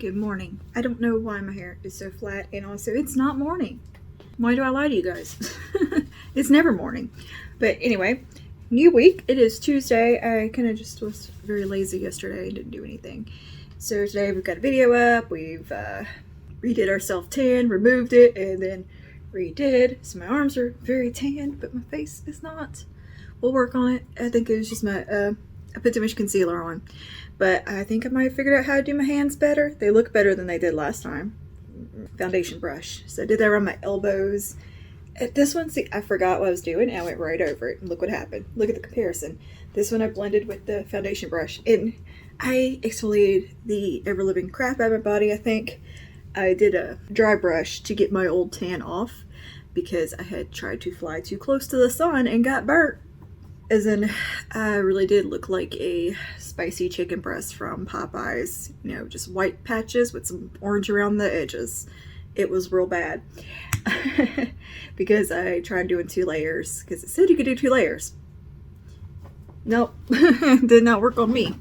Good morning. I don't know why my hair is so flat, and also it's not morning. Why do I lie to you guys? It's never morning. But anyway, new week. It is Tuesday. I kind of just was very lazy yesterday and didn't do anything. So today we've got a video up. We've redid our self-tan, removed it, and then redid. So my arms are very tanned, but my face is not. We'll work on it. I think it was just my, I put too much concealer on. But I think I might have figured out how to do my hands better. They look better than they did last time. Foundation brush. So I did that around my elbows. At this one, see, I forgot what I was doing and I went right over it. And look what happened. Look at the comparison. This one I blended with the foundation brush. And I exfoliated the ever-living crap out of my body, I think. I did a dry brush to get my old tan off because I had tried to fly too close to the sun and got burnt. As in, I really did look like a spicy chicken breast from Popeyes. You know, just white patches with some orange around the edges. It was real bad. Because I tried doing 2 layers. Because it said you could do 2 layers. Nope. Did not work on me.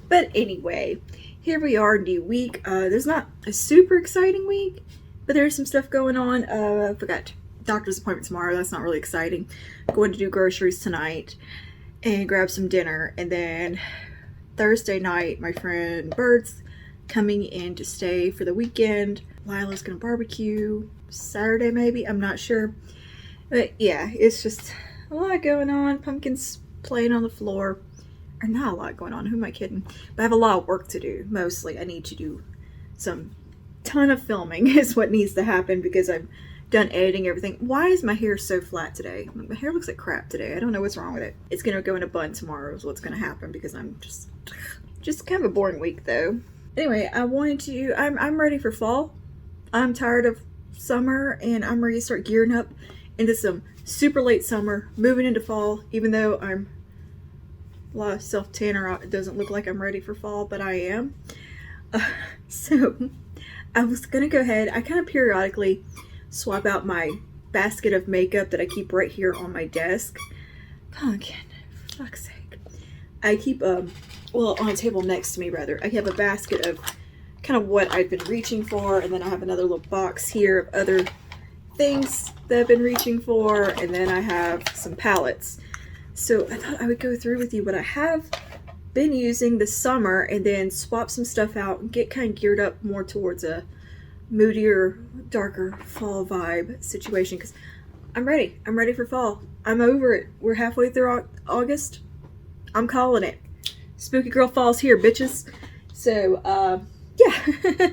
But anyway, here we are, new week. There's not a super exciting week. But there's some stuff going on. I forgot. Doctor's appointment tomorrow. That's not really exciting. I'm going to do groceries tonight and grab some dinner, and then Thursday night my friend Bird's coming in to stay for the weekend. Lila's gonna barbecue Saturday maybe, I'm not sure, but yeah, it's just a lot going on. Pumpkins playing on the floor, or not a lot going on, who am I kidding, but I have a lot of work to do. Mostly I need to do some ton of filming is what needs to happen because I'm done editing everything. Why is my hair so flat today? My hair looks like crap today. I don't know what's wrong with it. It's gonna go in a bun tomorrow is what's gonna happen because I'm just kind of a boring week though. Anyway, I'm ready for fall. I'm tired of summer and I'm ready to start gearing up into some super late summer, moving into fall, even though I'm a lot of self-tanner. It doesn't look like I'm ready for fall, but I am. So I was gonna go ahead, I kind of periodically swap out my basket of makeup that I keep right here on my desk. Pumpkin, for fuck's sake. I keep, well, on a table next to me rather, I have a basket of kind of what I've been reaching for, and then I have another little box here of other things that I've been reaching for, and then I have some palettes. So I thought I would go through with you what I have been using this summer and then swap some stuff out and get kind of geared up more towards a moodier, darker fall vibe situation because I'm ready. I'm ready for fall. I'm over it. We're halfway through August. I'm calling it. Spooky girl fall's here, bitches. So, yeah.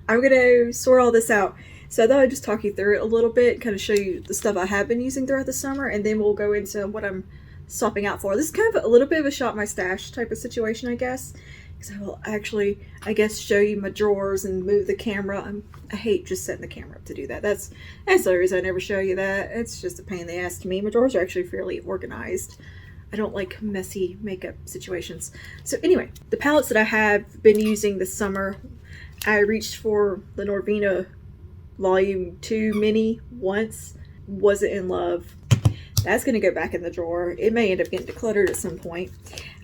I'm gonna sort all this out. So I thought I'd just talk you through it a little bit, kind of show you the stuff I have been using throughout the summer, and then we'll go into what I'm swapping out for. This is kind of a little bit of a shop my stash type of situation, I guess. Because I will actually, I guess, show you my drawers and move the camera. I hate just setting the camera up to do that. That's the reason I never show you that. It's just a pain in the ass to me. My drawers are actually fairly organized. I don't like messy makeup situations. So anyway, the palettes that I have been using this summer, I reached for the Norvina Volume 2 Mini once. Wasn't in love. That's going to go back in the drawer. It may end up getting decluttered at some point.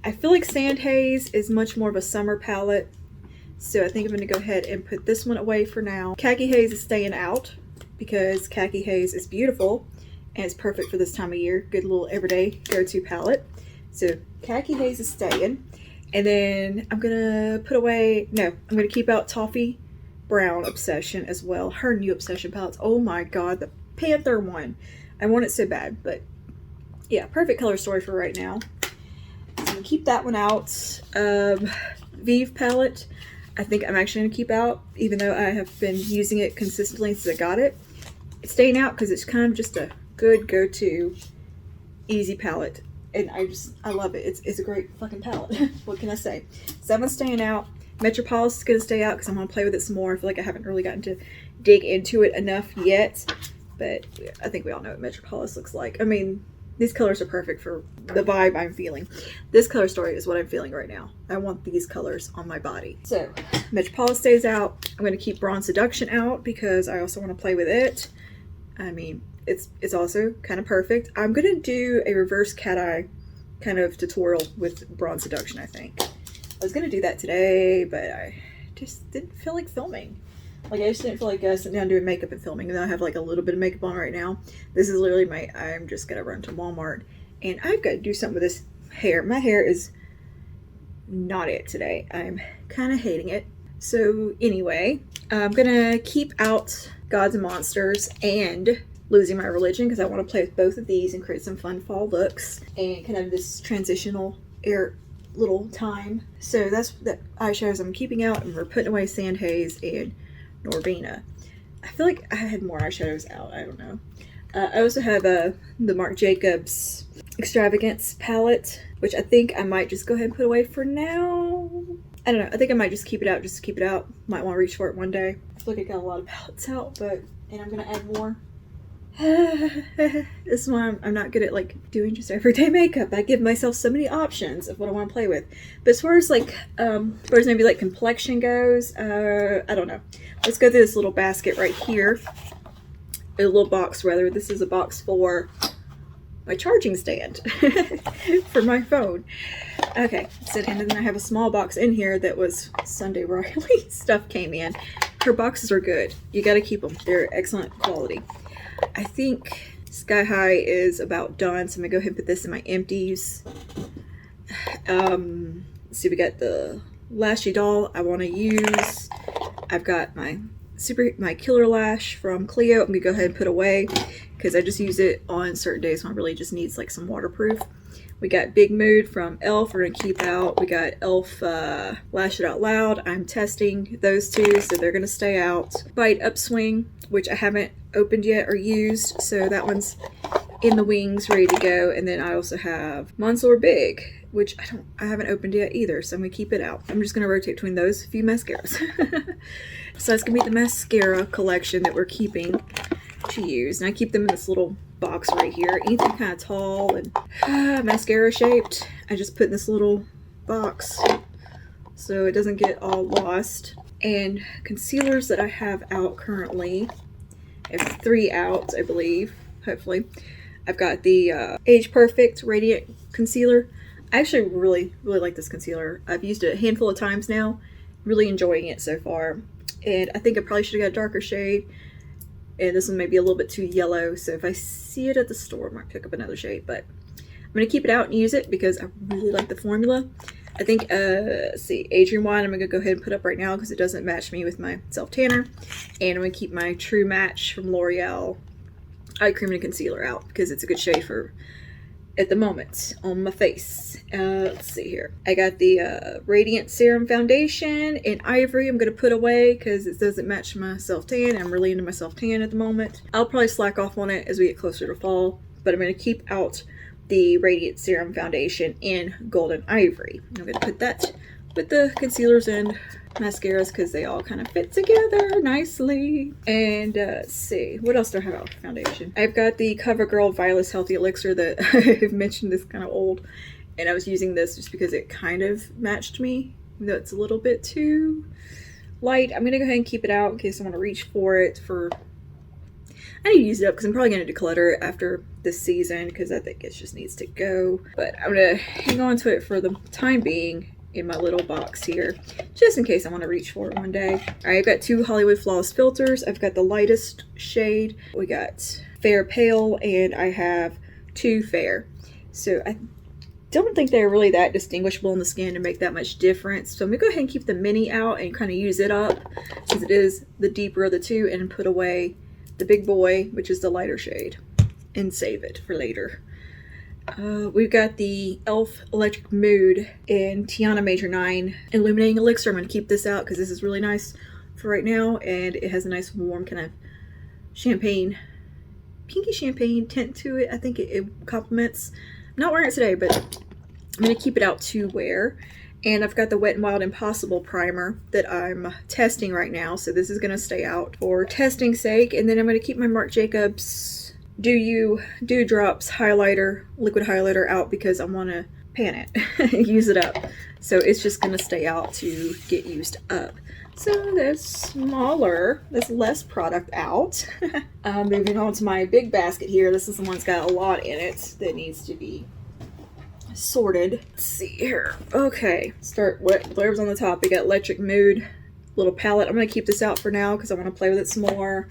I feel like Sand Haze is much more of a summer palette. So I think I'm going to go ahead and put this one away for now. Khaki Haze is staying out because Khaki Haze is beautiful and it's perfect for this time of year. Good little everyday go-to palette. So Khaki Haze is staying. And then I'm going to put away, no, I'm going to keep out Toffee Brown Obsession as well. Her new Obsession palettes. Oh my god, the Panther one. I want it so bad, but yeah, perfect color story for right now. So I'm gonna keep that one out. Vive palette, I think I'm actually gonna keep out, even though I have been using it consistently since I got it. It's staying out because it's kind of just a good go-to easy palette, and I love it. It's a great fucking palette. What can I say? So that one's staying out. Metropolis is gonna stay out because I'm gonna play with it some more. I feel like I haven't really gotten to dig into it enough yet. But I think we all know what Metropolis looks like. I mean, these colors are perfect for the vibe I'm feeling. This color story is what I'm feeling right now. I want these colors on my body. So, Metropolis stays out. I'm going to keep Bronze Seduction out because I also want to play with it. I mean, it's also kind of perfect. I'm going to do a reverse cat eye kind of tutorial with Bronze Seduction, I think. I was going to do that today, but I just didn't feel like filming. Like, I just didn't feel like sitting down doing makeup and filming. And I have like a little bit of makeup on right now. This is literally I'm just gonna run to Walmart and I've got to do something with this hair. My hair is not it today. I'm kind of hating it. So anyway, I'm gonna keep out Gods and Monsters and Losing My Religion because I want to play with both of these and create some fun fall looks and kind of this transitional little time. So that's the eyeshadows I'm keeping out, and we're putting away Sand Haze and Norvina. I feel like I had more eyeshadows out. I don't know. I also have the Marc Jacobs Extravagance palette, which I think I might just go ahead and put away for now. I don't know. I think I might just keep it out. Just keep it out. Might want to reach for it one day. I feel like I got a lot of palettes out, and I'm going to add more. This is why I'm not good at like doing just everyday makeup. I give myself so many options of what I want to play with. But as far as like, maybe like complexion goes, I don't know. Let's go through this little basket right here. A little box rather. This is a box for my charging stand for my phone. Okay, so and then I have a small box in here that was Sunday Riley stuff came in. Her boxes are good. You got to keep them. They're excellent quality. I think Sky High is about done, so I'm gonna go ahead and put this in my empties. Let's see, we got the Lashy Doll I want to use. I've got my Killer Lash from Clio. I'm gonna go ahead and put away because I just use it on certain days when I really just needs like some waterproof. We got Big Mood from e.l.f. we're gonna keep out. We got e.l.f. Lash It Out Loud. I'm testing those two, so they're gonna stay out. Bite Upswing, which I haven't opened yet or used, so that one's in the wings, ready to go. And then I also have Monsoor Big, which I haven't opened yet either, so I'm gonna keep it out. I'm just gonna rotate between those few mascaras. So that's gonna be the mascara collection that we're keeping to use, and I keep them in this little box right here. Anything kind of tall and mascara shaped, I just put in this little box so it doesn't get all lost. And concealers that I have out currently, I have 3 out, I believe, hopefully. I've got the Age Perfect Radiant Concealer. I actually really like this concealer. I've used it a handful of times now, really enjoying it so far. And I think I probably should have got a darker shade. And this one may be a little bit too yellow, so if I see it at the store, I might pick up another shade. But I'm going to keep it out and use it because I really like the formula. I think, let's see, Adrian Wine I'm going to go ahead and put up right now because it doesn't match me with my self-tanner. And I'm going to keep my True Match from L'Oreal Eye Cream and Concealer out because it's a good shade for, at the moment, on my face. Let's see here. I got the Radiant Serum Foundation in Ivory I'm going to put away because it doesn't match my self-tan. I'm really into my self-tan at the moment. I'll probably slack off on it as we get closer to fall, but I'm going to keep out the Radiant Serum Foundation in Golden Ivory. I'm going to put that with the concealers and mascaras because they all kind of fit together nicely. And let's see, what else do I have out for foundation? I've got the CoverGirl Violet's Healthy Elixir that I've mentioned is kind of old, and I was using this just because it kind of matched me, though it's a little bit too light. I'm going to go ahead and keep it out in case I want to reach for it for... I need to use it up because I'm probably going to declutter it after this season because I think it just needs to go. But I'm going to hang on to it for the time being in my little box here, just in case I want to reach for it one day. All right, I've got 2 Hollywood Flawless filters. I've got the lightest shade. We got Fair Pale, and I have 2 Fair. So I don't think they're really that distinguishable in the skin to make that much difference. So I'm going to go ahead and keep the mini out and kind of use it up since it is the deeper of the 2, and put away the big boy, which is the lighter shade, and save it for later. We've got the e.l.f. Electric Mood in Tiana Major 9 Illuminating Elixir. I'm going to keep this out because this is really nice for right now, and it has a nice warm kind of champagne, pinky champagne tint to it. I think it complements. I'm not wearing it today, but I'm going to keep it out to wear. And I've got the Wet n Wild Impossible Primer that I'm testing right now, so this is going to stay out for testing sake. And then I'm going to keep my Marc Jacobs Dewdrops highlighter, liquid highlighter out because I want to pan it, use it up. So it's just going to stay out to get used up. So that's less product out. Moving on to my big basket here. This is the one that's got a lot in it that needs to be sorted. Let's see here. Okay, start whatever's on the top. We got Electric Mood little palette. I'm going to keep this out for now because I want to play with it some more.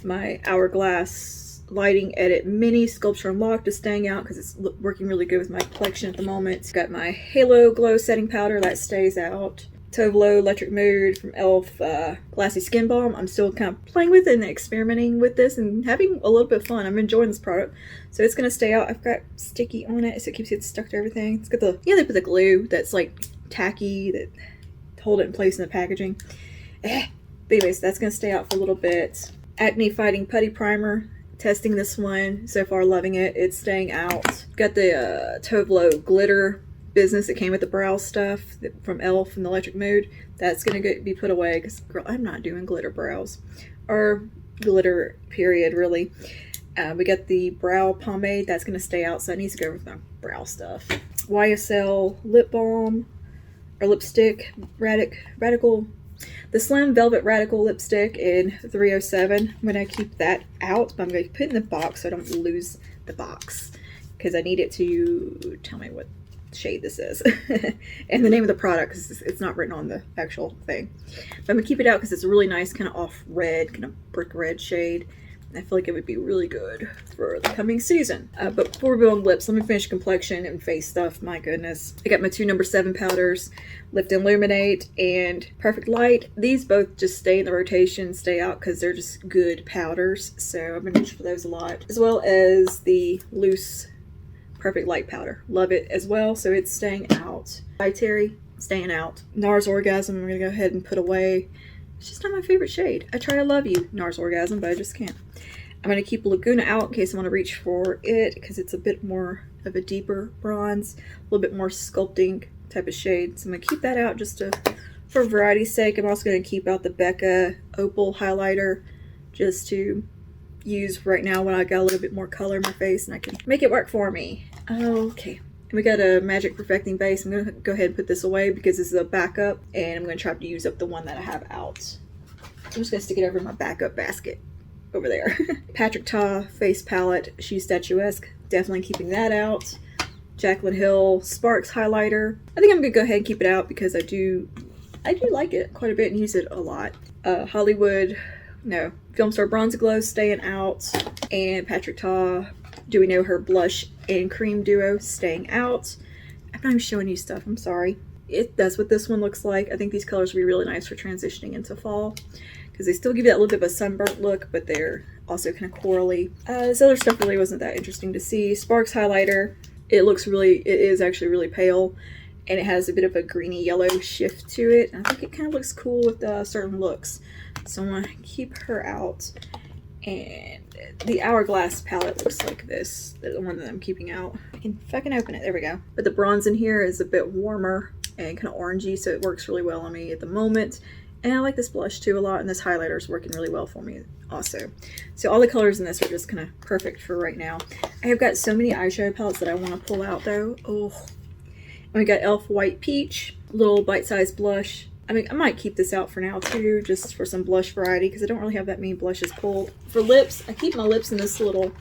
My Hourglass Lighting Edit Mini Sculpture Unlocked is staying out because it's working really good with my collection at the moment. Got my Halo Glow Setting Powder, that stays out. Tovlo Electric Mood from e.l.f. Glassy Skin Balm. I'm still kind of playing with it and experimenting with this and having a little bit of fun. I'm enjoying this product. So it's going to stay out. I've got sticky on it so it keeps it stuck to everything. It's got the, they put the glue that's like tacky that hold it in place in the packaging. But anyways, that's going to stay out for a little bit. Acne Fighting Putty Primer. Testing this one. So far loving it. It's staying out. Got the Tovlo Glitter Business that came with the brow stuff from e.l.f. and the Electric Mood. That's going to be put away because, girl, I'm not doing glitter brows. Or glitter, period, really. We got the brow pomade. That's going to stay out, so it needs to go with my brow stuff. YSL Lip Balm, or Lipstick, Radical. The Slim Velvet Radical Lipstick in 307. I'm going to keep that out, but I'm going to put it in the box so I don't lose the box. Because I need it to tell me what shade this is and the name of the product because it's not written on the actual thing. But I'm gonna keep it out because it's a really nice kind of off red, kind of brick red shade. I feel like it would be really good for the coming season. But before we go on lips, let me finish complexion and face stuff. My goodness. I got my two No. 7 powders, Lift and Illuminate and Perfect Light. These both just stay in the rotation, stay out because they're just good powders. So I've been reaching for those a lot. As well as the loose Perfect Light powder. Love it as well, so it's staying out. Terry, staying out. NARS Orgasm, I'm going to go ahead and put away. It's just not my favorite shade. I try to love you, NARS Orgasm, but I just can't. I'm going to keep Laguna out in case I want to reach for it because it's a bit more of a deeper bronze, a little bit more sculpting type of shade. So I'm going to keep that out just for variety's sake. I'm also going to keep out the Becca Opal highlighter just to use right now when I got a little bit more color in my face and I can make it work for me. Okay, and we got a Magic Perfecting Base. I'm going to go ahead and put this away because this is a backup and I'm going to try to use up the one that I have out. I'm just going to stick it over my backup basket over there. Patrick Ta Face Palette, She's Statuesque, definitely keeping that out. Jaclyn Hill Sparks Highlighter. I think I'm going to go ahead and keep it out because I do like it quite a bit and use it a lot. Film Star Bronze Glow staying out, and Patrick Ta Do We Know Her Blush and Cream Duo staying out. I'm not even showing you stuff, I'm sorry. That's what this one looks like. I think these colors will be really nice for transitioning into fall because they still give you that little bit of a sunburnt look, but they're also kind of corally. This other stuff really wasn't that interesting to see. Sparks Highlighter, it is actually really pale, and it has a bit of a greeny yellow shift to it. And I think it kind of looks cool with certain looks. So I'm going to keep her out. And the Hourglass palette looks like this. The one that I'm keeping out. If I can open it, there we go. But the bronze in here is a bit warmer and kind of orangey, so it works really well on me at the moment. And I like this blush too a lot, and this highlighter is working really well for me also. So all the colors in this are just kind of perfect for right now. I have got so many eyeshadow palettes that I want to pull out though. Oh. And we got e.l.f. White Peach, little bite-sized blush. I mean, I might keep this out for now too, just for some blush variety, because I don't really have that many blushes pulled. For lips, I keep my lips in this little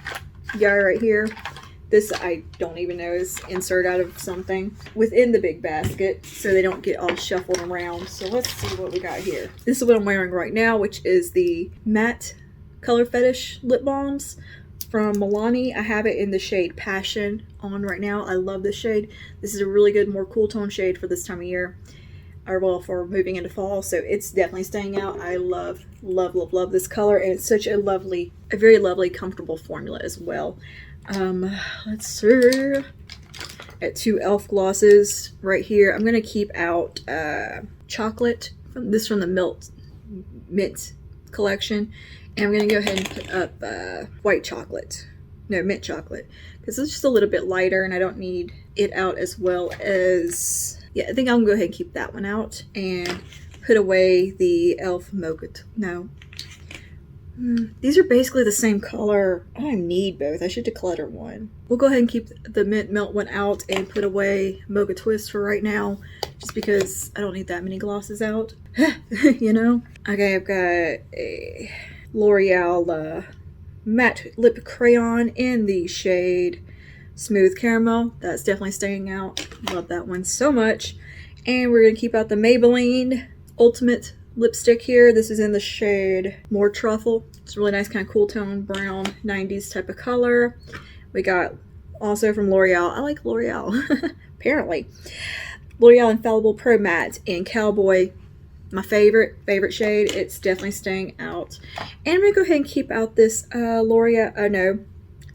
guy right here. This I don't even know is insert out of something within the big basket, so they don't get all shuffled around. So let's see what we got here. This is what I'm wearing right now, which is the Matte Color Fetish Lip Balms from Milani. I have it in the shade Passion on right now. I love this shade. This is a really good, more cool tone shade for this time of year. Or well, for moving into fall, so it's definitely staying out. I love this color, and it's such a very lovely, comfortable formula as well. Let's see. At 2 e.l.f. glosses right here. I'm gonna keep out chocolate from the mint collection, and I'm gonna go ahead and put up mint chocolate, because it's just a little bit lighter, and I don't need it out as well as. Yeah, I think I'm gonna go ahead and keep that one out and put away the e.l.f. Mocha. No. These are basically the same color. I don't need both. I should declutter one. We'll go ahead and keep the Mint Melt one out and put away Mocha Twist for right now, just because I don't need that many glosses out. You know? Okay, I've got a L'Oreal matte lip crayon in the shade Smooth Caramel. That's definitely staying out. Love that one so much. And we're going to keep out the Maybelline Ultimate lipstick here. This is in the shade More Truffle. It's a really nice kind of cool tone, brown, 90s type of color. We got also from L'Oreal. I like L'Oreal, apparently. L'Oreal Infallible Pro Matte in Cowboy. My favorite shade. It's definitely staying out. And I'm going to go ahead and keep out this L'Oreal,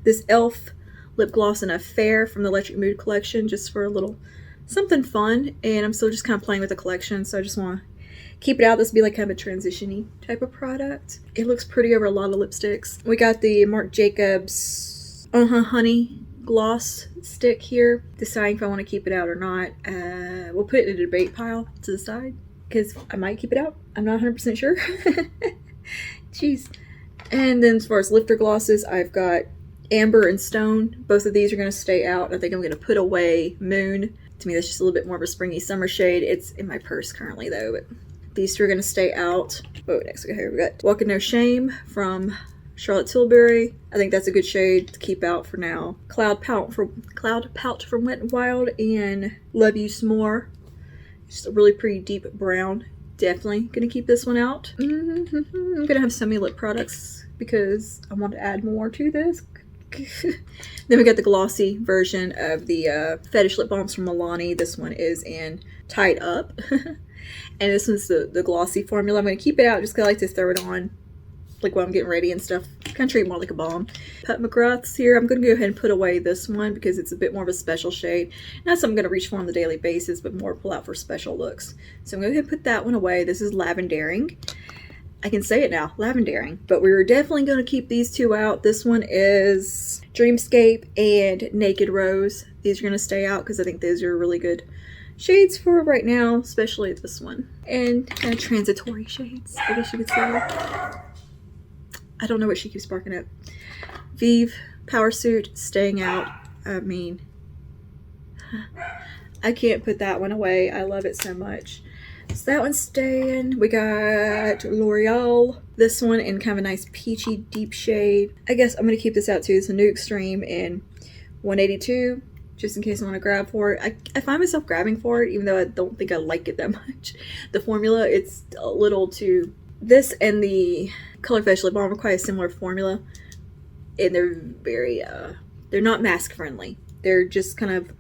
this e.l.f. lip gloss in Affair from the Electric Mood collection, just for a little something fun. And I'm still just kind of playing with the collection, so I just want to keep it out. This will be like kind of a transition-y type of product. It looks pretty over a lot of lipsticks. We got the Marc Jacobs Honey gloss stick here. Deciding if I want to keep it out or not. We'll put it in a debate pile to the side, because I might keep it out. I'm not 100% sure. Jeez. And then as far as lifter glosses, I've got Amber and Stone. Both of these are going to stay out. I think I'm going to put away Moon. To me, that's just a little bit more of a springy summer shade. It's in my purse currently, though. But these two are going to stay out. Oh, next here we got Walk in No Shame from Charlotte Tilbury. I think that's a good shade to keep out for now. Cloud Pout from Wet n Wild, and Love You Some More. Just a really pretty deep brown. Definitely gonna keep this one out. I'm gonna have semi lip products because I want to add more to this. Then we got the glossy version of the Fetish lip balms from Milani. This one is in Tied Up. And this one's the glossy formula. I'm gonna keep it out just because I like to throw it on like when I'm getting ready and stuff. Kind of treat it more like a balm. Pat McGrath's here. I'm going to go ahead and put away this one because it's a bit more of a special shade. Not something I'm going to reach for on the daily basis, but more pull out for special looks. So I'm going to go ahead and put that one away. This is Lavendering. I can say it now, Lavendering. But we were definitely going to keep these two out. This one is Dreamscape and Naked Rose. These are going to stay out because I think those are really good shades for right now, especially this one. And kind of transitory shades, I guess you could say. I don't know what she keeps barking at. Vive Power Suit staying out. I mean, I can't put that one away. I love it so much. So that one's staying. We got L'Oreal. This one in kind of a nice peachy deep shade. I guess I'm going to keep this out too. It's a New Extreme in 182. Just in case I want to grab for it. I find myself grabbing for it even though I don't think I like it that much. The formula, it's a little too... This and the Color Fetish lip balm are quite a similar formula, and they're very they're not mask friendly. They're just kind of,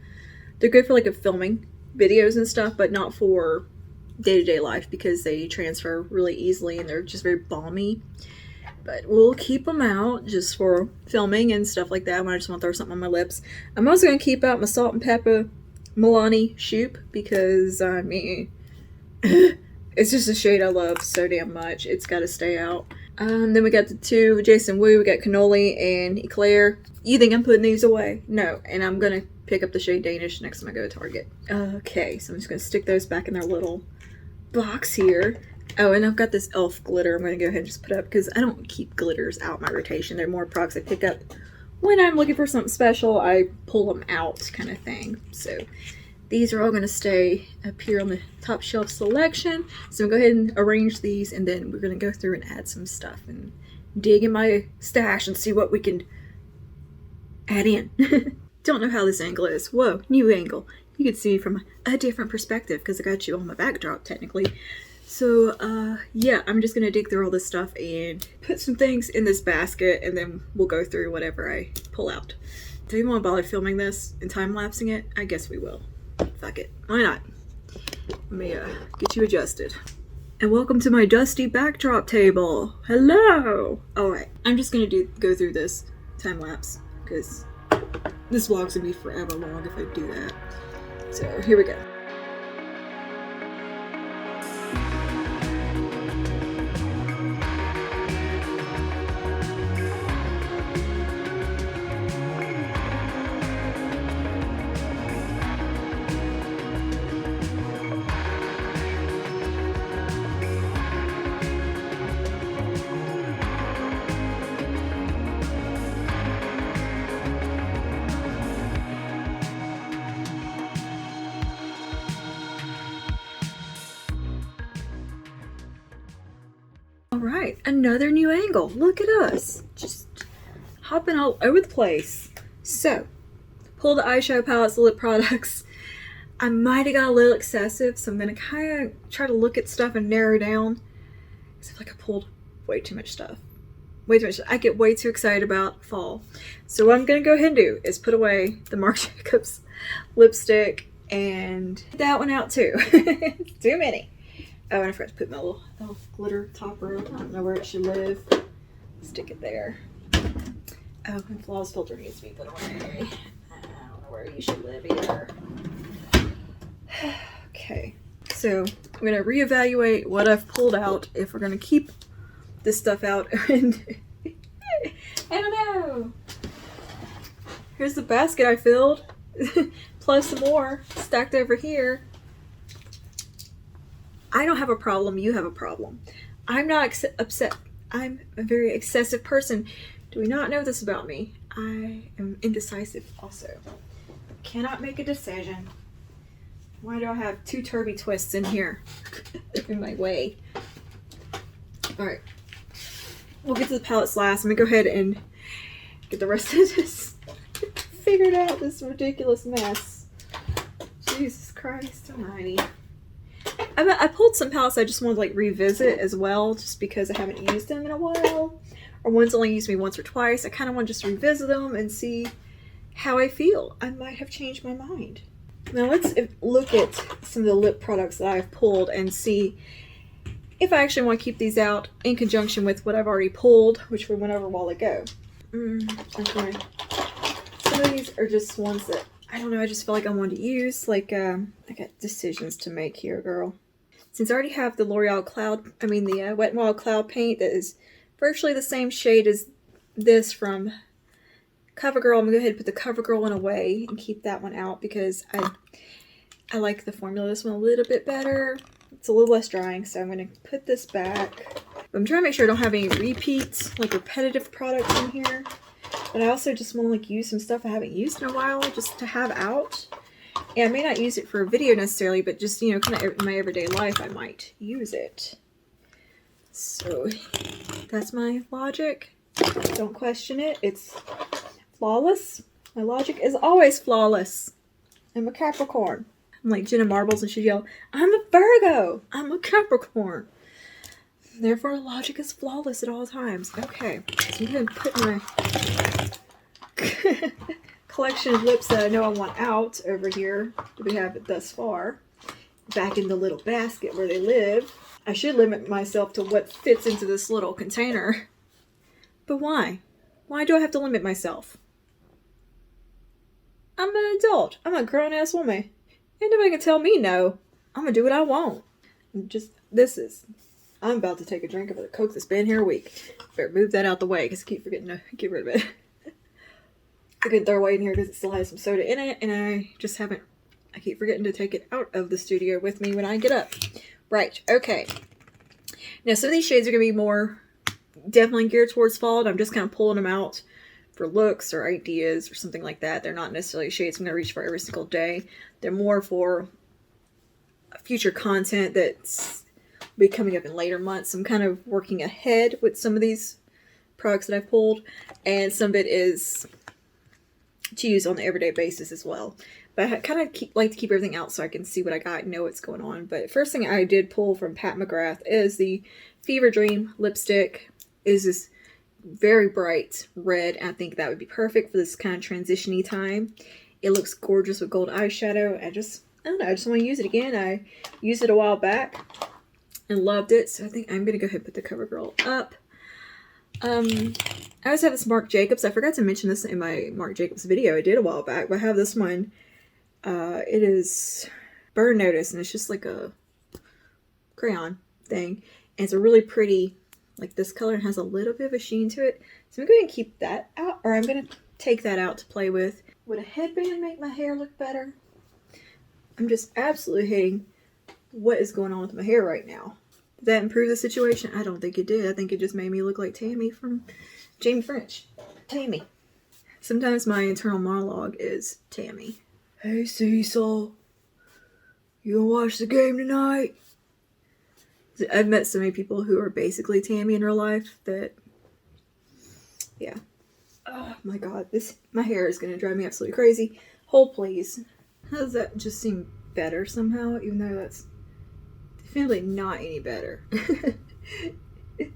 they're good for like a filming videos and stuff, but not for day-to-day life because they transfer really easily and they're just very balmy. But we'll keep them out just for filming and stuff like that when I just want to throw something on my lips. I'm also going to keep out my Salt and Pepper Milani Shoop because I mean it's just a shade I love so damn much. It's got to stay out. Then we got the two Jason Wu. We got Cannoli and Eclair. You think I'm putting these away? No. And I'm going to pick up the shade Danish next time I go to Target. Okay, so I'm just going to stick those back in their little box here. Oh, and I've got this e.l.f. glitter I'm going to go ahead and just put up because I don't keep glitters out my rotation. They're more products I pick up when I'm looking for something special. I pull them out kind of thing. So these are all going to stay up here on the top shelf selection. So I'm going to go ahead and arrange these, and then we're going to go through and add some stuff and dig in my stash and see what we can add in. Don't know how this angle is. Whoa, new angle. You can see from a different perspective because I got you on my backdrop technically. So yeah, I'm just going to dig through all this stuff and put some things in this basket, and then we'll go through whatever I pull out. Do you want to bother filming this and time-lapsing it? I guess we will. Fuck it. Why not? Let me get you adjusted. And welcome to my dusty backdrop table. Hello! Alright, I'm just going to go through this time-lapse because this vlog's going to be forever long if I do that. So here we go. Alright, another new angle. Look at us. Just hopping all over the place. So, pull the eyeshadow palettes, the lip products. I might have got a little excessive, so I'm going to kind of try to look at stuff and narrow down I feel like I pulled way too much stuff. Way too much. I get way too excited about fall. So what I'm going to go ahead and do is put away the Marc Jacobs lipstick and that one out too. It's too many. Oh, and I forgot to put my little glitter topper. I don't know where it should live. Stick it there. Oh, and Flawless filter needs to be put away. I don't know where you should live either. Okay, so I'm going to reevaluate what I've pulled out if we're going to keep this stuff out. And I don't know. Here's the basket I filled. Plus some more stacked over here. I don't have a problem. You have a problem. I'm not upset. I'm a very excessive person. Do we not know this about me? I am indecisive also. Cannot make a decision. Why do I have two Turby twists in here? In my way. Alright. We'll get to the palettes last. I'm going to go ahead and get the rest of this figured out. This ridiculous mess. Jesus Christ almighty. I pulled some palettes I just wanted to like revisit as well, just because I haven't used them in a while. Or one's only used me once or twice. I kind of want to just revisit them and see how I feel. I might have changed my mind. Now let's look at some of the lip products that I've pulled and see if I actually want to keep these out in conjunction with what I've already pulled, which we went over a while ago. Okay. Some of these are just ones that, I don't know, I just feel like I wanted to use. Like, I got decisions to make here, girl. Since I already have the L'Oreal the Wet n Wild Cloud paint that is virtually the same shade as this from CoverGirl, I'm going to go ahead and put the CoverGirl one away and keep that one out because I like the formula of this one a little bit better. It's a little less drying, so I'm going to put this back. I'm trying to make sure I don't have any repeats, like repetitive products in here. But I also just want to like use some stuff I haven't used in a while just to have out. And I may not use it for a video necessarily, but just, you know, kind of in my everyday life, I might use it. So that's my logic. Don't question it. It's flawless. My logic is always flawless. I'm a Capricorn. I'm like Jenna Marbles and she'd yell, I'm a Virgo. I'm a Capricorn. Therefore, logic is flawless at all times. Okay, so I'm going to put my collection of lips that I know I want out over here that we have thus far back in the little basket where they live. I should limit myself to what fits into this little container. But why? Why do I have to limit myself? I'm an adult. I'm a grown-ass woman. Ain't nobody can tell me no. I'm going to do what I want. I'm about to take a drink of the Coke that's been here a week. Better move that out the way because I keep forgetting to get rid of it. I can throw away in here because it still has some soda in it, and I keep forgetting to take it out of the studio with me when I get up. Right, okay. Now some of these shades are going to be more definitely geared towards fall, and I'm just kind of pulling them out for looks or ideas or something like that. They're not necessarily shades I'm going to reach for every single day. They're more for future content that's be coming up in later months. I'm kind of working ahead with some of these products that I pulled, and some of it is to use on the everyday basis as well. But I kind of like to keep everything out so I can see what I got and know what's going on. But first thing I did pull from Pat McGrath is the Fever Dream lipstick. It is this very bright red. I think that would be perfect for this kind of transition-y time. It looks gorgeous with gold eyeshadow. I don't know, I just want to use it again. I used it a while back and loved it, so I think I'm going to go ahead and put the CoverGirl up. I always have this Marc Jacobs. I forgot to mention this in my Marc Jacobs video I did a while back, but I have this one. It is Burn Notice, and it's just like a crayon thing. And it's a really pretty, like this color, and has a little bit of a sheen to it. So I'm going to keep that out, or I'm going to take that out to play with. Would a headband make my hair look better? I'm just absolutely hating what is going on with my hair right now. Did that improve the situation? I don't think it did. I think it just made me look like Tammy from Jamie French. Tammy. Sometimes my internal monologue is Tammy. Hey Cecil, you gonna watch the game tonight? I've met so many people who are basically Tammy in real life that, yeah. Oh my god, my hair is gonna drive me absolutely crazy. Hold please. How does that just seem better somehow, even though that's definitely not any better?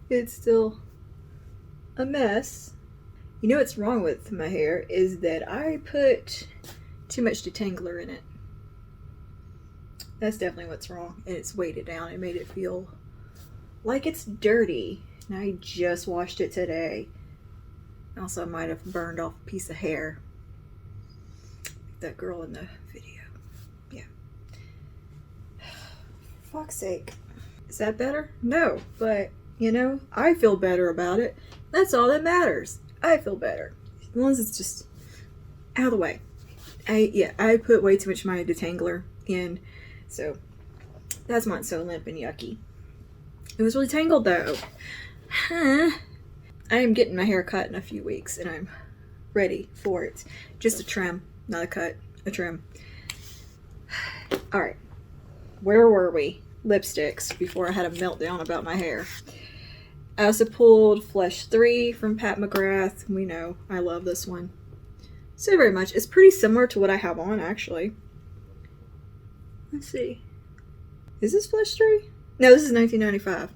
It's still a mess. You know what's wrong with my hair is that I put too much detangler in it. That's definitely what's wrong. And it's weighed it down. It made it feel like it's dirty. And I just washed it today. Also, I might have burned off a piece of hair. Like that girl in the video. Yeah. For fuck's sake. Is that better? No. But, you know, I feel better about it. That's all that matters. I feel better. As long as it's just out of the way. I put way too much of my detangler in. So, that's why it's so limp and yucky. It was really tangled though. I am getting my hair cut in a few weeks and I'm ready for it. Just a trim, not a cut, a trim. Alright, where were we? Lipsticks, before I had a meltdown about my hair. I also pulled Flesh 3 from Pat McGrath. We know, I love this one so very much. It's pretty similar to what I have on, actually. Let's see. Is this Flesh 3? No, this is 1995.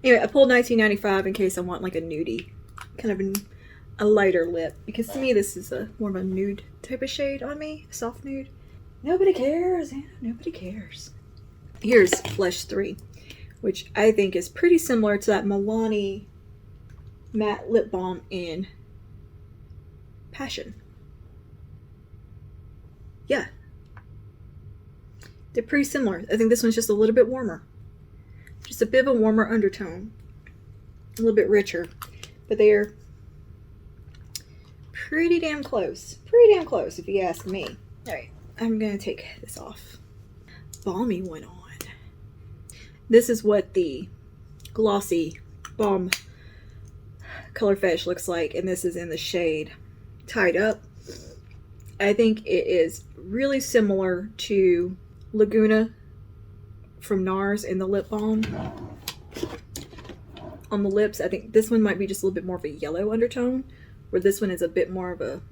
Anyway, I pulled 1995 in case I want like a nudie, kind of a lighter lip, because to me this is a more of a nude type of shade on me, soft nude. Nobody cares, Anna, nobody cares. Here's Flesh 3, which I think is pretty similar to that Milani matte lip balm in Passion. Yeah. They're pretty similar. I think this one's just a little bit warmer. Just a bit of a warmer undertone. A little bit richer. But they're pretty damn close. Pretty damn close, if you ask me. Alright, I'm going to take this off. Balmy went on. This is what the glossy balm color fetish looks like. And this is in the shade Tied Up. I think it is really similar to Laguna from NARS in the lip balm. On the lips, I think this one might be just a little bit more of a yellow undertone, where this one is a bit more of a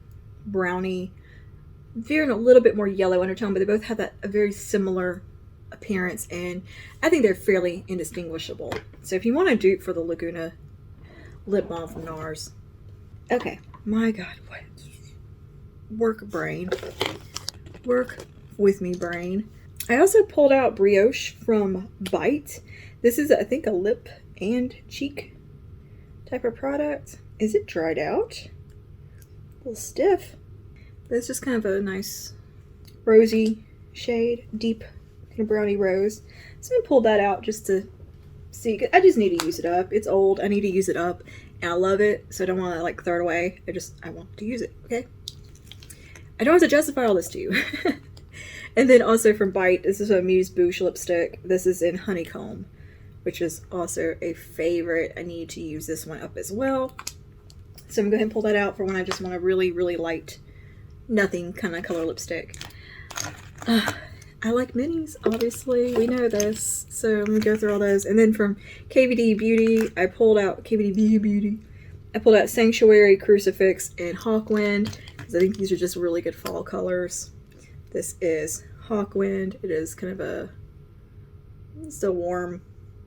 brownie, veering a little bit more yellow undertone, but they both have a very similar appearance, and I think they're fairly indistinguishable. So if you want a dupe for the Laguna lip balm from NARS. Okay, my God, what? Work brain. Work with me, brain. I also pulled out Brioche from Bite. This is, I think, a lip and cheek type of product. Is it dried out? A little stiff. But it's just kind of a nice rosy shade. Deep kind of brownie rose. So I pulled that out just to see. I just need to use it up. It's old. I need to use it up. And I love it. So I don't want to like throw it away. I want to use it. Okay? I don't have to justify all this to you. And then also from Bite, this is a Muse Bouche lipstick. This is in Honeycomb, which is also a favorite. I need to use this one up as well. So I'm going to go ahead and pull that out for when I just want a really, really light, nothing kind of color lipstick. I like minis, obviously. We know this. So I'm going to go through all those. And then from KVD Beauty, I pulled out KVD Beauty. I pulled out Sanctuary, Crucifix, and Hawkwind, because I think these are just really good fall colors. This is Hawkwind. It is kind of it's a warm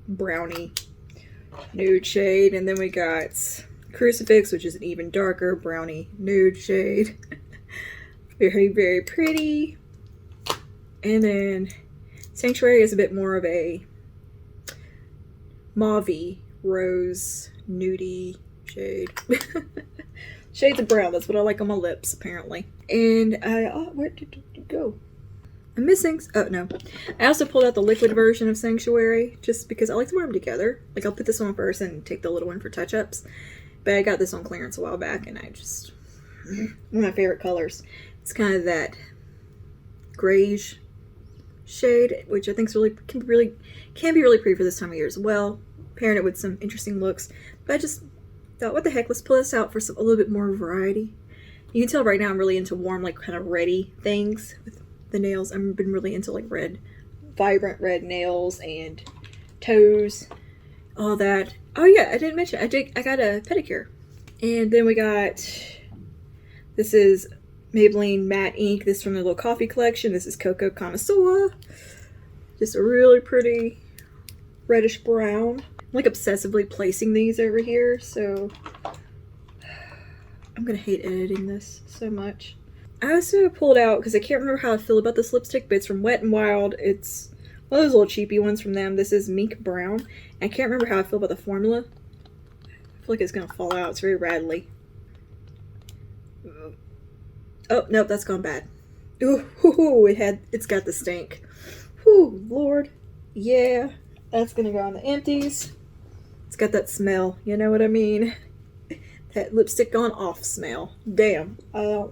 brownie nude shade. And then we got Crucifix, which is an even darker brownie nude shade. Very, very pretty. And then Sanctuary is a bit more of a mauve-y, rose, nudie shade. Shades of brown. That's what I like on my lips, apparently. And where did it go? I'm missing. Oh, no. I also pulled out the liquid version of Sanctuary just because I like to wear them together. Like, I'll put this on first and take the little one for touch-ups. But I got this on clearance a while back, and one of my favorite colors. It's kind of that grayish shade, which I think can be really pretty for this time of year as well. Pairing it with some interesting looks. But I just thought, what the heck, let's pull this out for a little bit more variety. You can tell right now I'm really into warm, like kind of reddy things with the nails. I've been really into like vibrant red nails and toes, all that. Oh yeah, I didn't mention, I got a pedicure. And then we got, this is Maybelline Matte Ink. This is from the Little Coffee collection. This is Cocoa Connoisseur. Just a really pretty reddish brown. like obsessively placing these over here, so I'm gonna hate editing this so much. I also pulled out, because I can't remember how I feel about this lipstick, but it's from Wet n Wild. It's one of those little cheapy ones from them. This is Mink Brown. I can't remember how I feel about the formula. I feel like it's gonna fall out. It's very rattly. Oh, nope, that's gone bad. Ooh, it's got the stink. Whew, Lord. Yeah, that's gonna go on the empties. It's got that smell, you know what I mean? That lipstick gone off smell. Damn. I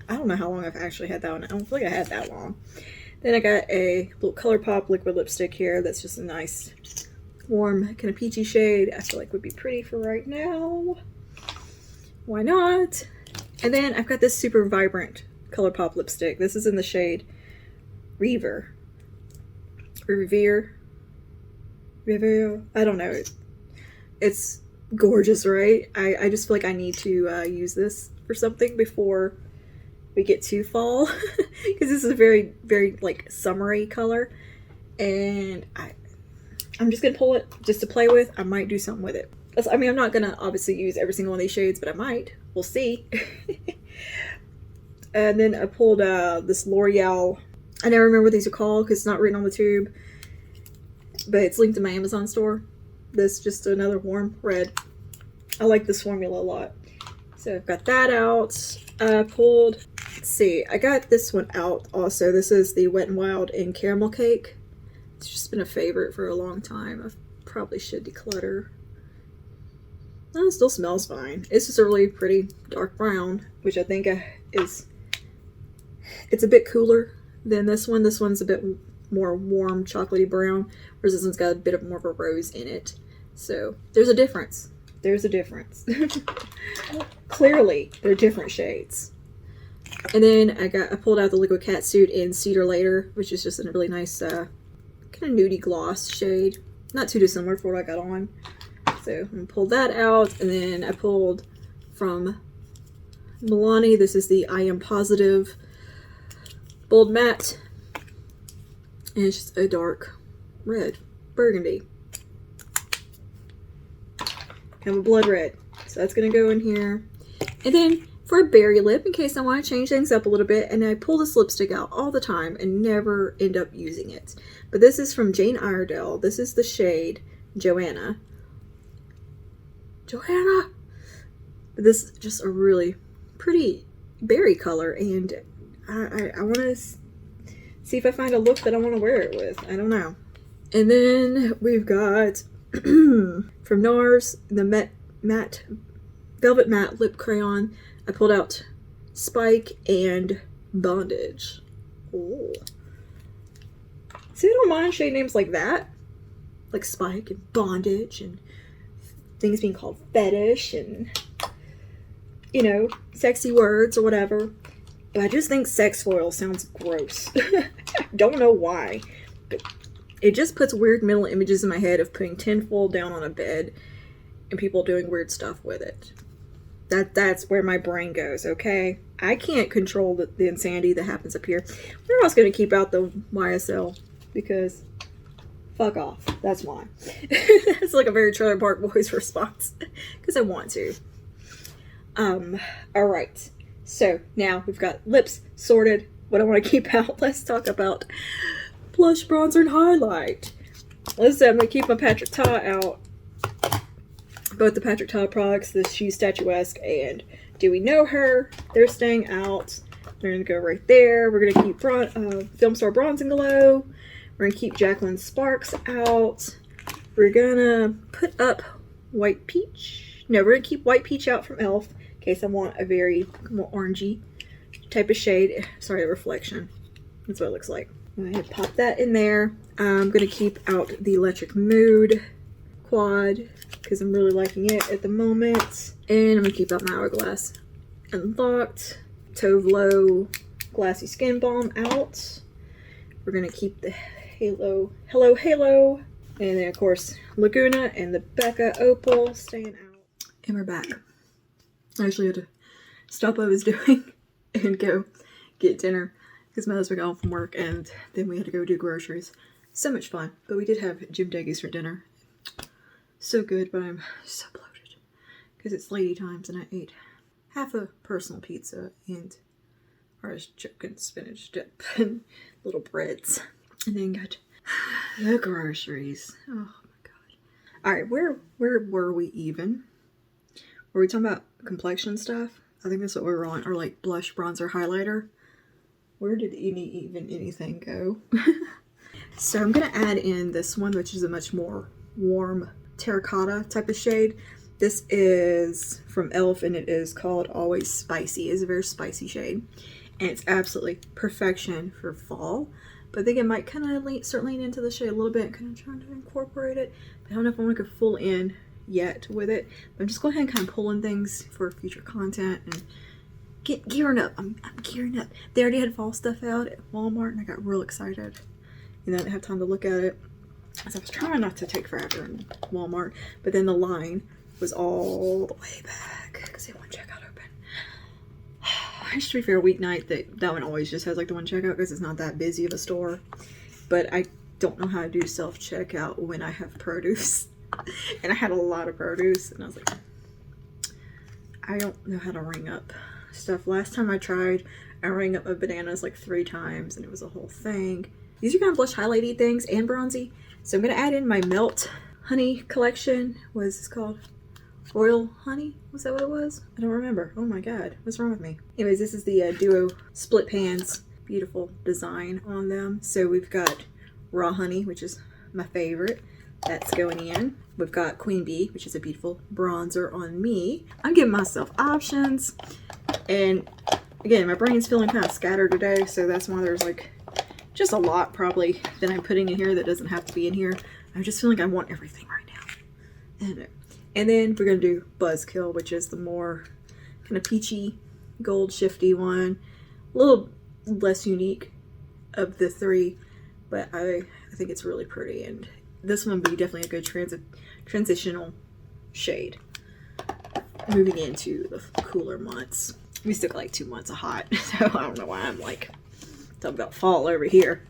don't know how long I've actually had that one. I don't feel like I had that long. Then I got a little ColourPop liquid lipstick here that's just a nice, warm, kind of peachy shade. I feel like would be pretty for right now. Why not? And then I've got this super vibrant ColourPop lipstick. This is in the shade Revere. I don't know. It's gorgeous, right? I just feel like I need to use this for something before we get to fall, because this is a very, very like summery color, and I'm just gonna pull it just to play with. I might do something with it. I mean, I'm not gonna obviously use every single one of these shades, but I might. We'll see. And then I pulled this L'Oreal. I never remember what these are called because it's not written on the tube, but it's linked to my Amazon store. This just another warm red. I like this formula a lot. So I've got that out. I pulled, let's see, I got this one out also. This is the Wet n Wild in Caramel Cake. It's just been a favorite for a long time. I probably should declutter. Oh, it still smells fine. It's just a really pretty dark brown, which I think it's a bit cooler than this one. This one's a bit more warm, chocolatey brown, whereas this one's got a bit of more of a rose in it. So there's a difference. There's a difference. Clearly, they're different shades. And then I pulled out the Liquid Catsuit in Cedar Later, which is just a really nice kind of nudie gloss shade. Not too dissimilar for what I got on. So I'm going to pull that out. And then I pulled from Milani. This is the I Am Positive Bold Matte. And it's just a dark red, burgundy. Kind of a blood red. So that's going to go in here. And then for a berry lip, in case I want to change things up a little bit, and I pull this lipstick out all the time and never end up using it. But this is from Jane Iredale. This is the shade Joanna. This is just a really pretty berry color, and I want to see if I find a look that I want to wear it with. I don't know. And then we've got from NARS the Velvet Matte Lip Crayon. I pulled out Spike and Bondage. Ooh. See, I don't mind shade names like that. Like Spike and Bondage and things being called fetish and, you know, sexy words or whatever. But I just think sex foil sounds gross. Don't know why. But it just puts weird mental images in my head of putting tinfoil down on a bed and people doing weird stuff with it. That's where my brain goes, okay? I can't control the insanity that happens up here. We're also going to keep out the YSL because fuck off. That's why. It's like a very Trailer Park Boys response because I want to. Alright. So now we've got lips sorted. What I want to keep out, let's talk about blush, bronzer, and highlight. Listen, I'm going to keep my Patrick Ta out. Both the Patrick Ta products, the She's Statuesque and Do We Know Her, they're staying out. They're going to go right there. We're going to keep Film Star Bronze and Glow. We're going to keep Jacqueline Sparks out. We're going to put up White Peach. No, we're going to keep White Peach out from e.l.f. in case I want a very more orangey type of shade. Sorry, the reflection. That's what it looks like. Go ahead and pop that in there. I'm going to keep out the Electric Mood Quad because I'm really liking it at the moment. And I'm going to keep out my Hourglass Unlocked. Tove Lo Glassy Skin Balm out. We're going to keep the Hello Halo. And then, of course, Laguna and the Becca Opal staying out. And we're back. I actually had to stop what I was doing and go get dinner because my husband got home from work and then we had to go do groceries. So much fun. But we did have Jim Deggies for dinner. so good, but I'm so bloated because it's lady times and I ate half a personal pizza and artichoke and spinach dip and little breads, and then got the groceries. Oh my god! All right, where were we even? Were we talking about complexion stuff? I think that's what we were on, or like blush, bronzer, highlighter. Where did anything go? So I'm gonna add in this one, which is a much more warm terracotta type of shade. This is from e.l.f. and it is called Always Spicy. It's a very spicy shade. And it's absolutely perfection for fall. But I think it might kind of start leaning into the shade a little bit, kind of trying to incorporate it. But I don't know if I want to go full in yet with it. But I'm just going ahead and kind of pulling things for future content and gearing up. I'm gearing up. They already had fall stuff out at Walmart and I got real excited. You know, I didn't have time to look at it. So I was trying not to take forever in Walmart. But then the line was all the way back because they had one checkout open. I just prefer a weeknight that one always just has like the one checkout because it's not that busy of a store. But I don't know how to do self-checkout when I have produce. And I had a lot of produce and I was like, I don't know how to ring up stuff. Last time I tried, I rang up my bananas like 3 times and it was a whole thing. These are kind of blush highlighty things and bronzy. So I'm going to add in my Melt Honey collection. What is this called? Royal Honey? Was that what it was? I don't remember. Oh my god. What's wrong with me? Anyways, this is the Duo Split Pans. Beautiful design on them. So we've got Raw Honey, which is my favorite. That's going in. We've got Queen Bee, which is a beautiful bronzer on me. I'm giving myself options. And again, my brain's feeling kind of scattered today. So that's why there's like just a lot probably that I'm putting in here that doesn't have to be in here. I just feel like I want everything right now. And then we're going to do Buzzkill, which is the more kind of peachy, gold shifty one. A little less unique of the 3, but I think it's really pretty. And this one would be definitely a good transitional shade moving into the cooler months. We still got like 2 months of hot, so I don't know why I'm like talking about fall over here.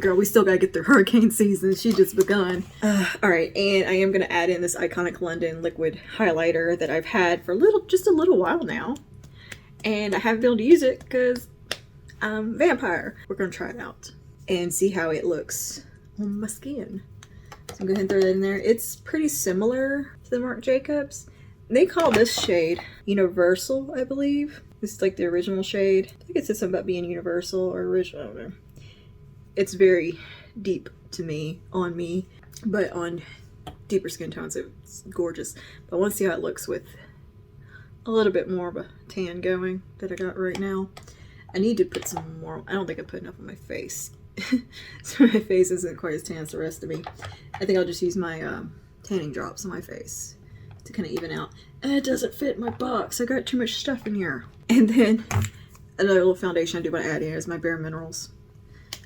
Girl, we still gotta get through hurricane season. She just begun. Alright, and I am gonna add in this Iconic London liquid highlighter that I've had for just a little while now. And I haven't been able to use it because I'm vampire. We're gonna try it out and see how it looks on my skin. So I'm gonna go ahead and throw that in there. It's pretty similar to the Marc Jacobs. They call this shade Universal, I believe. This is like the original shade. I think it says something about being universal or original. I don't know. It's very deep to me, on me, but on deeper skin tones it's gorgeous. But I want to see how it looks with a little bit more of a tan going that I got right now. I need to put some more. I don't think I put enough on my face. So my face isn't quite as tan as the rest of me. I think I'll just use my tanning drops on my face to kind of even out. And it doesn't fit my box. I got too much stuff in here. And then another little foundation I do want to add in is my Bare Minerals.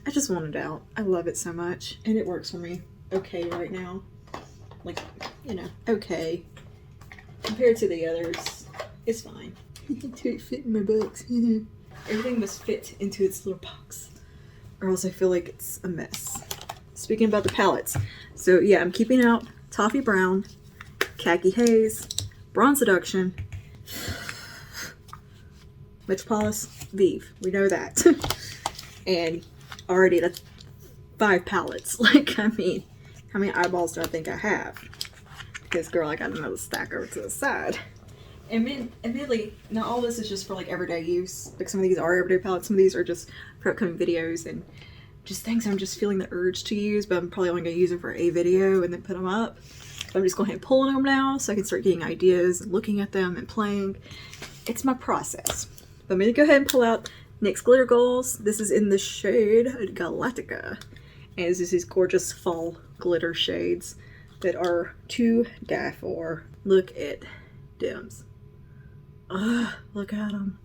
I just want it out. I love it so much. And it works for me okay right now. Like, okay. Compared to the others, it's fine. To fit in my box. Everything must fit into its little box, or else I feel like it's a mess. Speaking about the palettes. So yeah, I'm keeping out Toffee Brown, Khaki Haze, Bronze Seduction, Metropolis, Vive. We know that. And already that's 5 palettes. Like, I mean, how many eyeballs do I think I have? Because, girl, I got another stack over to the side. And admittedly, not all this is just for like everyday use. Like some of these are everyday palettes, some of these are just for upcoming videos and just things I'm just feeling the urge to use, but I'm probably only going to use them for a video and then put them up. So I'm just going ahead and pulling them now so I can start getting ideas and looking at them and playing. It's my process. But I'm going to go ahead and pull out NYX Glitter Goals. This is in the shade Galactica. And this is these gorgeous fall glitter shades that are to die for. Look at Dims. Look at them.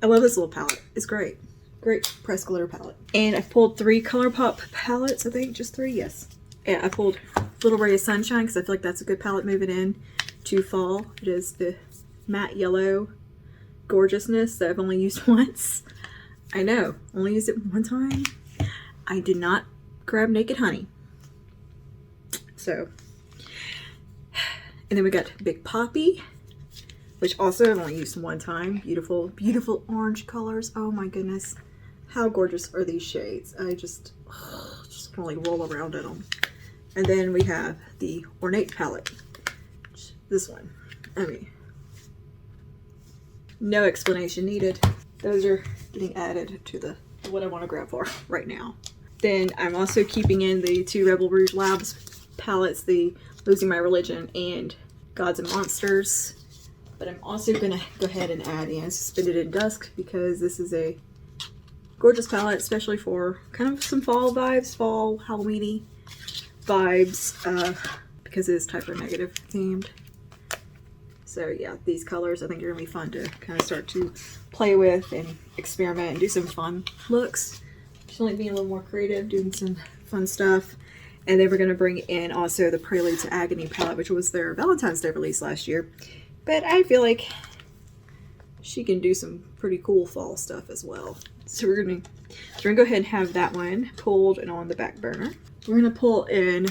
I love this little palette. It's great. Great pressed glitter palette. And I've pulled 3 ColourPop palettes, I think. Just 3, yes. Yeah, I pulled Little Ray of Sunshine because I feel like that's a good palette moving in to fall. It is the matte yellow gorgeousness that I've only used once. I know. Only used it one time. I did not grab Naked Honey. So, And then we got Big Poppy, which also I've only used one time. Beautiful, beautiful orange colors. Oh my goodness. How gorgeous are these shades? I just want to roll around in them. And then we have the Ornate palette. This one. I mean, no explanation needed. Those are getting added to the what I want to grab for right now. Then I'm also keeping in the two Rebel Rouge Labs palettes, the Losing My Religion and Gods and Monsters. But I'm also going to go ahead and add in Suspended in Dusk because this is a gorgeous palette, especially for kind of some fall vibes, fall Halloween-y vibes, because it is Typo Negative themed. So yeah, these colors I think are going to be fun to kind of start to play with and experiment and do some fun looks. Just like being a little more creative, doing some fun stuff. And then we're going to bring in also the Prelude to Agony palette, which was their Valentine's Day release last year. But I feel like she can do some pretty cool fall stuff as well. So we're gonna go ahead and have that one pulled and on the back burner. We're gonna pull in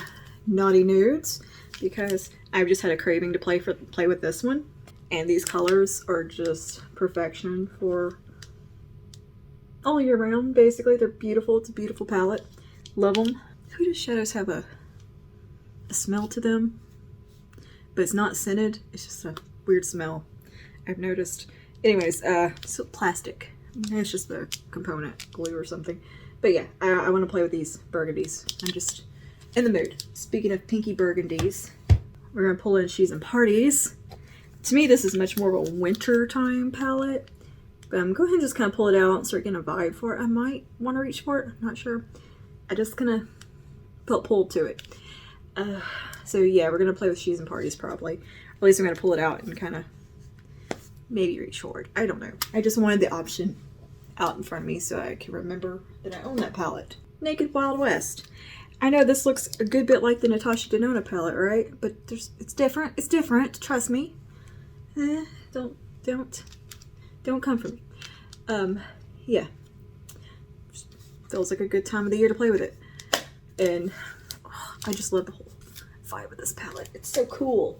Naughty Nudes because I've just had a craving to play with this one. And these colors are just perfection for all year round, basically. They're beautiful. It's a beautiful palette. Love them. Who does shadows have a smell to them? But it's not scented. It's just a weird smell, I've noticed. Anyways, so plastic. It's just the component, glue or something. But yeah, I want to play with these burgundies. I'm just in the mood. Speaking of pinky burgundies, we're going to pull in She's and Parties. To me, this is much more of a winter time palette. But I'm going to just kind of pull it out and start getting a vibe for it. I might want to reach for it. I'm not sure. I just kind of felt pulled to it. So yeah, we're going to play with She's and Parties probably. Or at least I'm going to pull it out and kind of maybe reach forward. I don't know. I just wanted the option out in front of me so I can remember that I own that palette. Naked Wild West. I know this looks a good bit like the Natasha Denona palette, right? But it's different. It's different. Trust me. Don't come for me. Yeah. Just feels like a good time of the year to play with it. And I just love the whole vibe of this palette. It's so cool.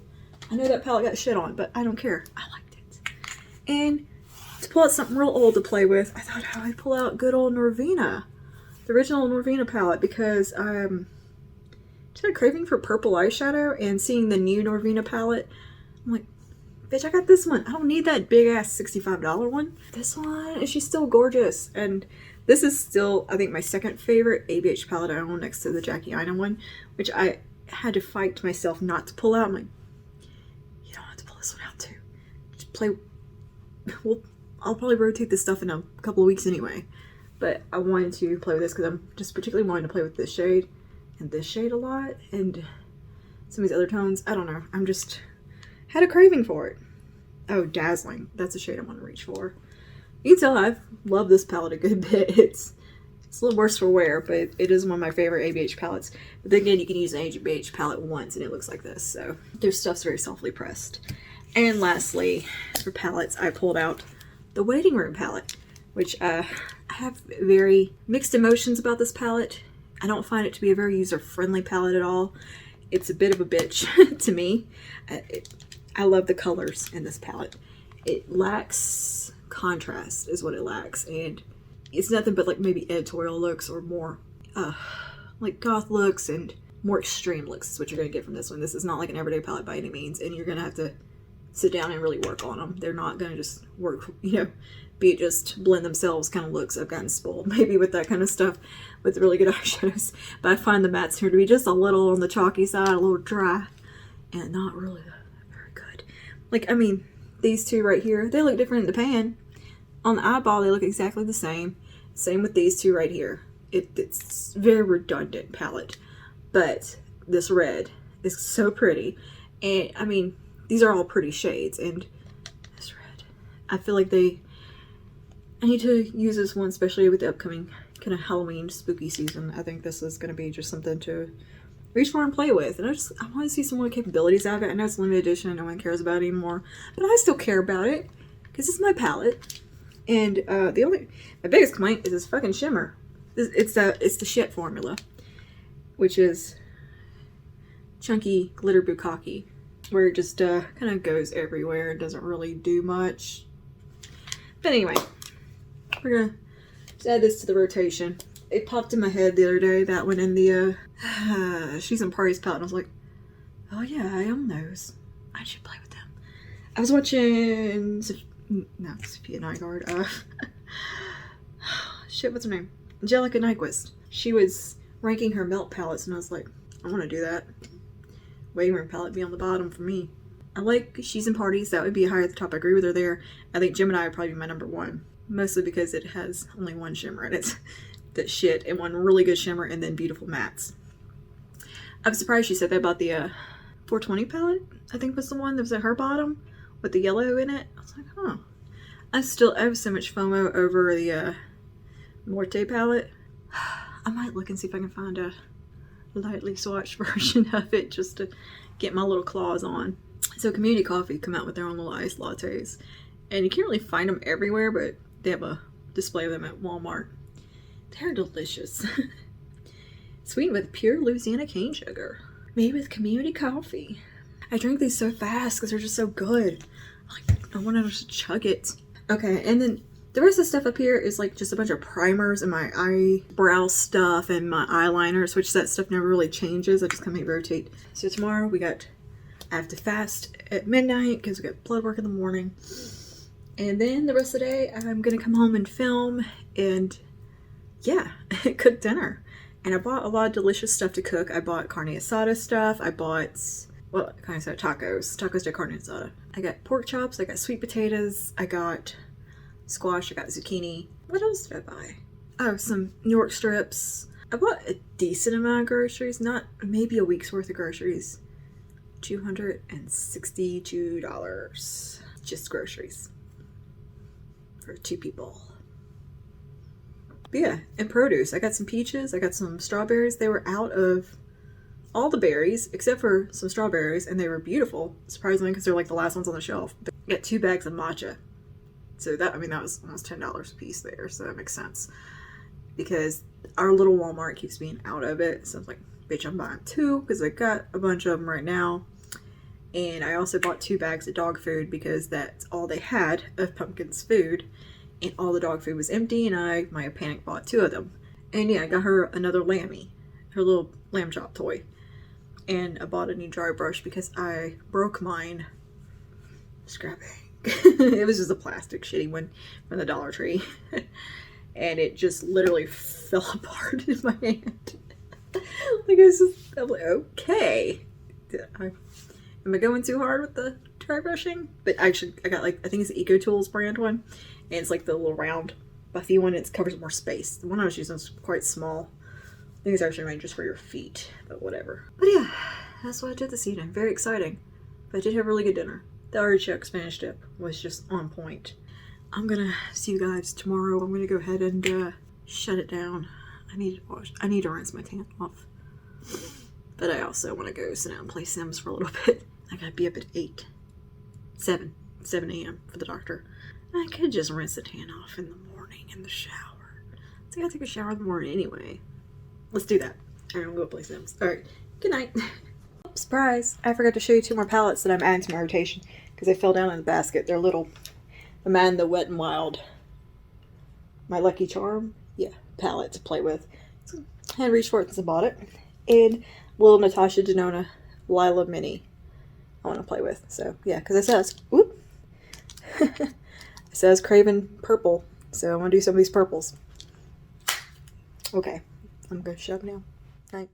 I know that palette got shit on, but I don't care. I liked it. And to pull out something real old to play with, I thought I'd pull out good old Norvina. The original Norvina palette, because I just had a craving for purple eyeshadow, and seeing the new Norvina palette, I'm like, bitch, I got this one. I don't need that big ass $65 one. This one, and she's still gorgeous. And this is still, I think, my second favorite ABH palette I own next to the Jackie Aina one, which I had to fight myself not to pull out. I'm like, you don't have to pull this one out too. Just play. Well, I'll probably rotate this stuff in a couple of weeks anyway. But I wanted to play with this because I'm just particularly wanting to play with this shade and this shade a lot. And some of these other tones, I don't know. I'm just had a craving for it. Oh, Dazzling. That's a shade I want to reach for. You can tell I've loved this palette a good bit. It's a little worse for wear, but it is one of my favorite ABH palettes. But then again, you can use an ABH palette once and it looks like this. So their stuff's very softly pressed. And lastly, for palettes, I pulled out the Waiting Room palette, which I have very mixed emotions about this palette. I don't find it to be a very user-friendly palette at all. It's a bit of a bitch to me. I love the colors in this palette. It lacks contrast is what it lacks, and it's nothing but like maybe editorial looks or more like goth looks and more extreme looks is what you're going to get from this one. This is not like an everyday palette by any means, and you're going to have to sit down and really work on them. They're not going to just work, be it just blend themselves kind of looks. I've gotten spoiled maybe with that kind of stuff with really good eyeshadows, but I find the mattes here to be just a little on the chalky side, a little dry, and not really very good. Like, I mean, these two right here, they look different in the pan. On the eyeball, they look exactly the same. Same with these two right here. It's very redundant palette, but this red is so pretty. And I mean, these are all pretty shades, and this red, I feel like I need to use this one, especially with the upcoming kind of Halloween spooky season. I think this is going to be just something to reach for and play with. And I want to see some more capabilities out of it. I know it's limited edition, no one cares about it anymore, but I still care about it because it's my palette. And my biggest complaint is this fucking shimmer. It's the shit formula, which is chunky glitter bukkake. where it just kind of goes everywhere. It doesn't really do much. But anyway, we're gonna just add this to the rotation. It popped in my head the other day, that one in the She's in Party's palette, and I was like, oh yeah, I own those. I should play with them. I was watching Sophia Nygaard. Shit, what's her name? Angelica Nyquist. She was ranking her melt palettes, and I was like, I want to do that. Waiting room palette be on the bottom for me. I like She's in Parties. That would be higher at the top. I agree with her there. I think Gemini would probably be my number one. Mostly because it has only one shimmer in it. That shit. And one really good shimmer and then beautiful mattes. I'm surprised she said that about the 420 palette. I think was the one that was at her bottom. With the yellow in it. I was like, huh. I have so much FOMO over the Morte palette. I might look and see if I can find a lightly swatched version of it just to get my little claws on. So Community Coffee come out with their own little iced lattes, and you can't really find them everywhere, but they have a display of them at Walmart. They're delicious. Sweetened with pure Louisiana cane sugar, made with Community Coffee. I drink these so fast because they're just so good. I want to just chug it. Okay, and then the rest of the stuff up here is like just a bunch of primers and my eyebrow stuff and my eyeliners, which that stuff never really changes. I just kind of rotate. So tomorrow I have to fast at midnight because we got blood work in the morning. And then the rest of the day, I'm going to come home and film and, yeah, cook dinner. And I bought a lot of delicious stuff to cook. I bought carne asada stuff. I bought, well, carne asada tacos de carne asada. I got pork chops. I got sweet potatoes. I got squash. I got zucchini. What else did I buy? Oh, some New York strips. I bought a decent amount of groceries. Not maybe a week's worth of groceries. $262. Just groceries. For 2 people. But yeah, and produce. I got some peaches. I got some strawberries. They were out of all the berries except for some strawberries, and they were beautiful, surprisingly, because they're like the last ones on the shelf. But I got 2 bags of matcha. So that was almost $10 a piece there, so that makes sense. Because our little Walmart keeps being out of it, so I was like, bitch, I'm buying 2, because I got a bunch of them right now. And I also bought 2 bags of dog food because that's all they had of Pumpkin's food. And all the dog food was empty, and my panic bought 2 of them. And yeah, I got her another Lammy, her little lamb chop toy. And I bought a new dry brush because I broke mine scrapping. It was just a plastic shitty one from the Dollar Tree. And it just literally fell apart in my hand. I'm like, okay. Am I going too hard with the dry brushing? But actually, I got I think it's the Eco Tools brand one. And it's like the little round buffy one. It covers more space. The one I was using was quite small. I think it's actually made just for your feet, but whatever. But yeah, that's what I did this evening. Very exciting. But I did have really good dinner. The artichoke Spanish dip was just on point. I'm gonna see you guys tomorrow. I'm gonna go ahead and shut it down. I need to rinse my tan off. But I also want to go sit down and play Sims for a little bit. I gotta be up at 7 a.m. for the doctor. I could just rinse the tan off in the morning in the shower. So I gotta take a shower in the morning anyway. Let's do that. Alright, I'm gonna go play Sims. Alright, good night. Surprise! I forgot to show you 2 more palettes that I'm adding to my rotation because they fell down in the basket. They're little. The Man, the Wet and Wild. My Lucky Charm. Yeah, palette to play with. So I had reached for it since I bought it. And little Natasha Denona Lila Mini I want to play with. So yeah, because it says, whoop. It says Craven Purple. So I want to do some of these purples. Okay, I'm going to shove now. Night.